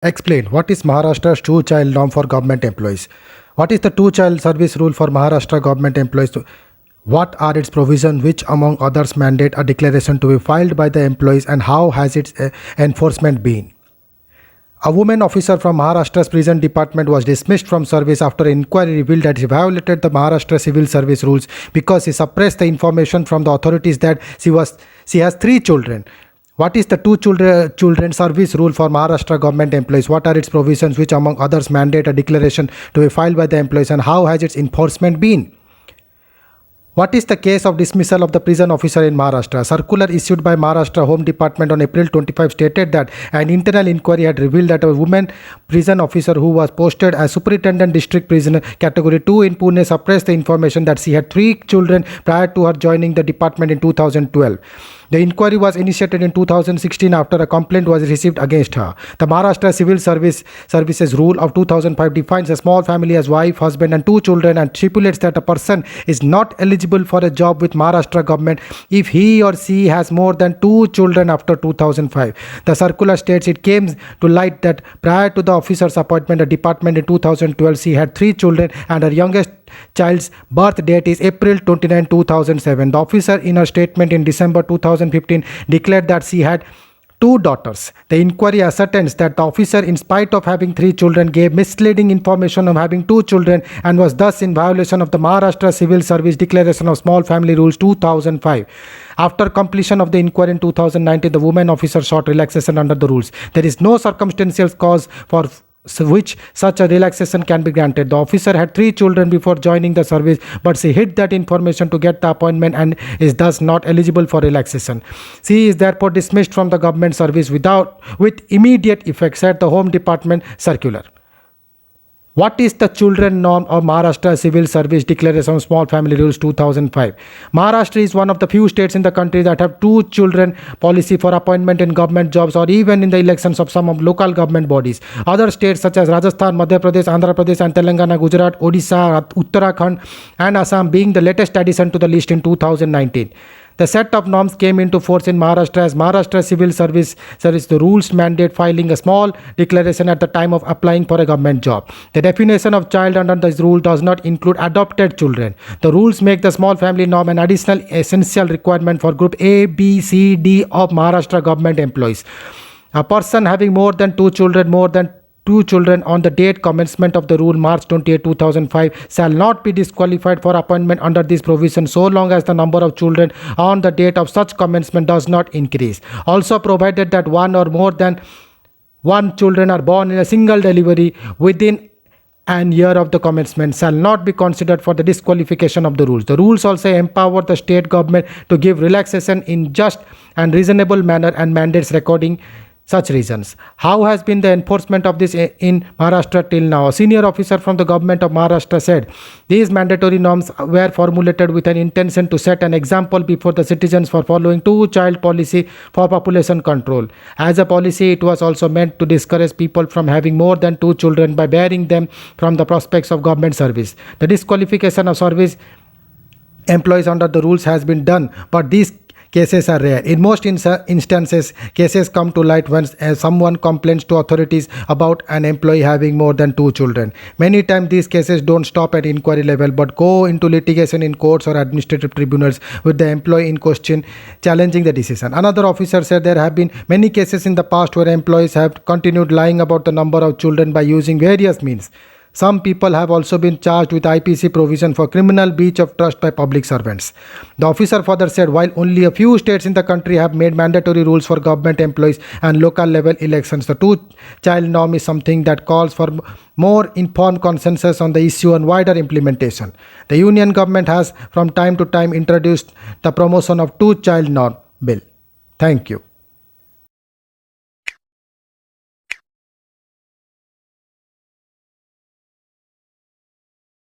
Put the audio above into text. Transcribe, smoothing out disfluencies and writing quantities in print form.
Explain what is Maharashtra's two-child norm for government employees? What is the two-child service rule for Maharashtra government employees? What are its provisions, which among others mandate a declaration to be filed by the employees, and how has its enforcement been? A woman officer from Maharashtra's prison department was dismissed from service after an inquiry revealed that she violated the Maharashtra civil service rules because she suppressed the information from the authorities that she has three children. What is the two children service rule for Maharashtra government employees? What are its provisions, which among others mandate a declaration to be filed by the employees, and how has its enforcement been? What is the case of dismissal of the prison officer in Maharashtra? A circular issued by Maharashtra Home Department on April 25 stated that an internal inquiry had revealed that a woman prison officer who was posted as Superintendent District Prisoner Category 2 in Pune suppressed the information that she had three children prior to her joining the department in 2012. The inquiry was initiated in 2016 after a complaint was received against her. The Maharashtra Civil Services Rule of 2005 defines a small family as wife, husband and two children and stipulates that a person is not eligible for a job with Maharashtra government if he or she has more than two children after 2005. The circular states it came to light that prior to the officer's appointment at the department in 2012, she had three children and her youngest child's birth date is April 29, 2007. The officer in her statement in December 2015 declared that she had two daughters. The inquiry ascertains that the officer, in spite of having three children, gave misleading information of having two children and was thus in violation of the Maharashtra Civil Service Declaration of Small Family Rules 2005. After completion of the inquiry in 2019, the woman officer sought relaxation under the rules. There is no circumstantial cause for which such a relaxation can be granted. The officer had three children before joining the service, but she hid that information to get the appointment and is thus not eligible for relaxation. She is therefore dismissed from the government service with immediate effect, said the Home Department circular. What is the children norm of Maharashtra Civil Service Declaration of Small Family Rules 2005? Maharashtra is one of the few states in the country that have two children policy for appointment in government jobs or even in the elections of some of local government bodies. Other states such as Rajasthan, Madhya Pradesh, Andhra Pradesh and Telangana, Gujarat, Odisha, Uttarakhand and Assam being the latest addition to the list in 2019. The set of norms came into force in Maharashtra as Maharashtra Civil Service. The rules mandate filing a small declaration at the time of applying for a government job. The definition of child under this rule does not include adopted children. The rules make the small family norm an additional essential requirement for Group A, B, C, D of Maharashtra government employees. A person having more than two children on the date commencement of the rule March 28, 2005 shall not be disqualified for appointment under this provision so long as the number of children on the date of such commencement does not increase. Also provided that one or more than one children are born in a single delivery within an year of the commencement shall not be considered for the disqualification of the rules. The rules also empower the state government to give relaxation in just and reasonable manner and mandates recording such reasons. How has been the enforcement of this in Maharashtra till now? A senior officer from the government of Maharashtra said, these mandatory norms were formulated with an intention to set an example before the citizens for following two-child policy for population control. As a policy, it was also meant to discourage people from having more than two children by barring them from the prospects of government service. The disqualification of service employees under the rules has been done, but these cases are rare. In most instances, cases come to light when someone complains to authorities about an employee having more than two children. Many times these cases don't stop at inquiry level but go into litigation in courts or administrative tribunals with the employee in question challenging the decision. Another officer said there have been many cases in the past where employees have continued lying about the number of children by using various means. Some people have also been charged with IPC provision for criminal breach of trust by public servants. The officer further said while only a few states in the country have made mandatory rules for government employees and local level elections, the two-child norm is something that calls for more informed consensus on the issue and wider implementation. The union government has from time to time introduced the promotion of two-child norm bill. Thank you.